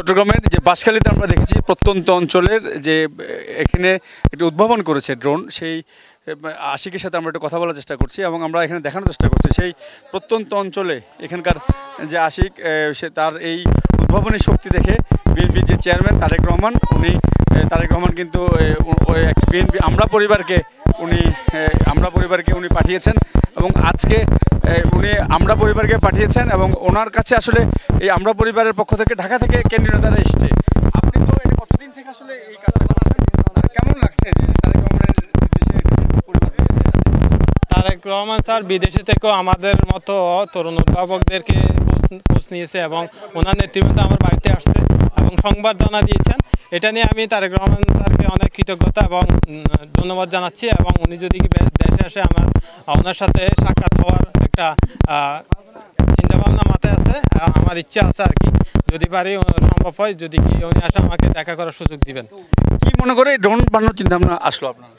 চট্টগ্রামের যে বাঁশখালীতে আমরা দেখেছি প্রত্যন্ত অঞ্চলের যে এখানে একটি উদ্ভাবন করেছে ড্রোন, সেই আশিকের সাথে আমরা একটু কথা বলার চেষ্টা করছি এবং আমরা এখানে দেখানোর চেষ্টা করছি সেই প্রত্যন্ত অঞ্চলে এখানকার যে আশিক সে তার এই উদ্ভাবনী শক্তি দেখে বিএনপির যে চেয়ারম্যান তারেক রহমান কিন্তু একটি বিএনপি আমরা পরিবারকে উনি পাঠিয়েছেন এবং আজকে উনি আমরা পরিবারকে পাঠিয়েছেন এবং ওনার কাছে আসলে এই আমরা পরিবারের পক্ষ থেকে ঢাকা থেকে কেন্দ্রীয় নেতারা এসছে। আপনি তো এটা কতদিন থেকে আসলে এই কাজটা করছেন, কেমন লাগছে যে তারেক রহমানের দেশে তারেক রহমান স্যার বিদেশে থেকেও আমাদের মতো তরুণ উদ্ভাবকদেরকে খোঁজ নিয়েছে এবং ওনার নেতৃত্বে আমার বাড়িতে আসছে এবং সংবর্ধনা দিয়েছেন। এটা নিয়ে আমি তারেক রহমান স্যারকে অনেক কৃতজ্ঞতা এবং ধন্যবাদ জানাচ্ছি এবং উনি যদি দেশে আসে ওনার সাথে সাক্ষাৎ হওয়ার একটা চিন্তাভাবনা মাথায় আছে, আমার ইচ্ছা আছে আর কি, যদি পারি সম্ভব হয়, যদি কি উনি আসে আমাকে দেখা করার সুযোগ দিবেন। কি মনে করে ড্রোন বানানোর চিন্তা ভাবনা আসলো আপনার?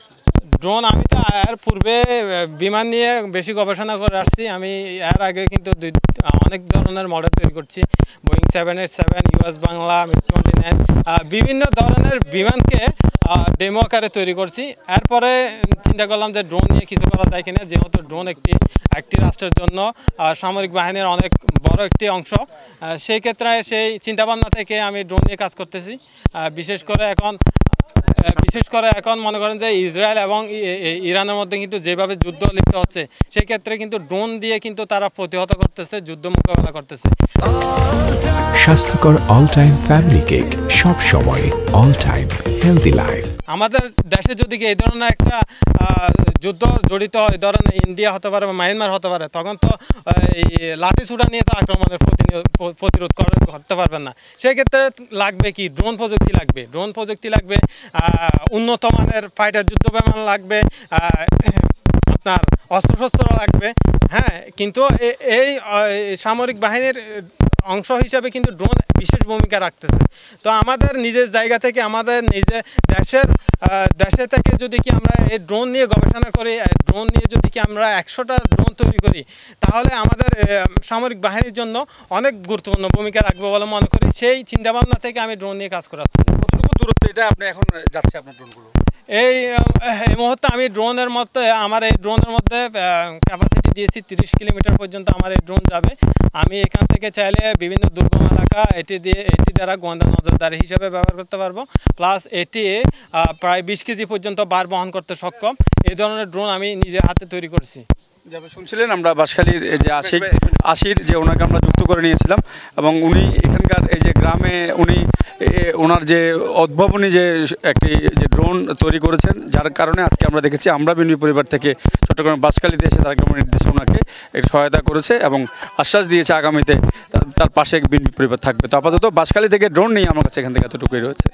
ড্রোন আমি তো এর পূর্বে বিমান নিয়ে বেশি গবেষণা করে আসছি। আমি এর আগে কিন্তু অনেক ধরনের মডেল তৈরি করছি, বোয়িং 787, US বাংলা, MiG-29, বিভিন্ন ধরনের বিমানকে ডেমো আকারে তৈরি করছি। এরপরে চিন্তা করলাম যে ড্রোন নিয়ে কিছু করা যায় কিনা, যেহেতু ড্রোন একটি রাষ্ট্রের জন্য সামরিক বাহিনীর অনেক বড় একটি অংশ। সেই ক্ষেত্রে সেই চিন্তাভাবনা থেকে আমি ড্রোন নিয়ে কাজ করতেছি। বিশেষ করে এখন মনে করেন যে ইসরায়েল এবং ইরানের মধ্যে কিন্তু যেভাবে যুদ্ধ লিপ্ত হচ্ছে, সেই ক্ষেত্রে কিন্তু ড্রোন দিয়ে কিন্তু তারা প্রতিহত করতেছে, যুদ্ধ মোকাবেলা করতেছে। স্বাস্থ্যকর অল টাইম ফ্যামিলি কেক, সব সময় অল টাইম হেলদি লাইফ। আমাদের দেশে যদি এই ধরনের একটা যুদ্ধ জড়িত হয়, ধরেন ইন্ডিয়া হতে পারে বা মায়ানমার হতে পারে, তখন তো এই লাঠিসোঁটা নিয়ে তো আক্রমণের প্রতিরোধ করতে পারবেন না। সেক্ষেত্রে লাগবে কি, ড্রোন প্রযুক্তি লাগবে, উন্নত মানের ফাইটার যুদ্ধ বিমান লাগবে, আপনার অস্ত্রশস্ত্র লাগবে। হ্যাঁ, কিন্তু এই সামরিক বাহিনীর অংশ হিসাবে কিন্তু ড্রোন বিশেষ ভূমিকা রাখতেছে। তো আমাদের নিজের জায়গা থেকে, আমাদের নিজের দেশে থেকে যদি কি আমরা এই ড্রোন নিয়ে গবেষণা করি, ড্রোন নিয়ে যদি কি আমরা 100টা ড্রোন তৈরি করি, তাহলে আমাদের সামরিক বাহিনীর জন্য অনেক গুরুত্বপূর্ণ ভূমিকা রাখবে বলে মনে করি। সেই চিন্তাভাবনা থেকে আমি ড্রোন নিয়ে কাজ করাচ্ছি। কতটুকু দূরত্ব এটা আপনি এখন যাচ্ছে আপনার ড্রোনগুলো? এই মুহূর্তে আমি আমার এই ড্রোনের মধ্যে ক্যাপাসিটি দিয়েছি 30 কিলোমিটার পর্যন্ত আমার এই ড্রোন যাবে। আমি এখান থেকে চাইলে বিভিন্ন দুর্গম এলাকা এটি দ্বারা গোয়েন্দা নজরদারি হিসাবে ব্যবহার করতে পারবো। প্লাস এটি প্রায় 20 কেজি পর্যন্ত বার বহন করতে সক্ষম। এই ধরনের ড্রোন আমি নিজের হাতে তৈরি করছি। শুনছিলেন আমরা বাঁশখালীর যে আশির যে ওনাকে আমরা যুক্ত করে নিয়েছিলাম এবং উনি এখানকার এই যে গ্রামে ওনার যে উদ্ভাবনী যে একটি যে ড্রোন তৈরি করেছেন, যার কারণে আজকে আমরা দেখেছি আমরা বিএনপি পরিবার থেকে চট্টগ্রাম বাঁশখালীতে এসে তারেক রহমানের নির্দেশে ওনাকে একটি সহায়তা করেছে এবং আশ্বাস দিয়েছে আগামীতে তার পাশে বিএনপি পরিবার থাকবে। তো আপাতত বাঁশখালী থেকে ড্রোন নিয়ে আমার কাছে এখান থেকে এতটুকুই রয়েছে।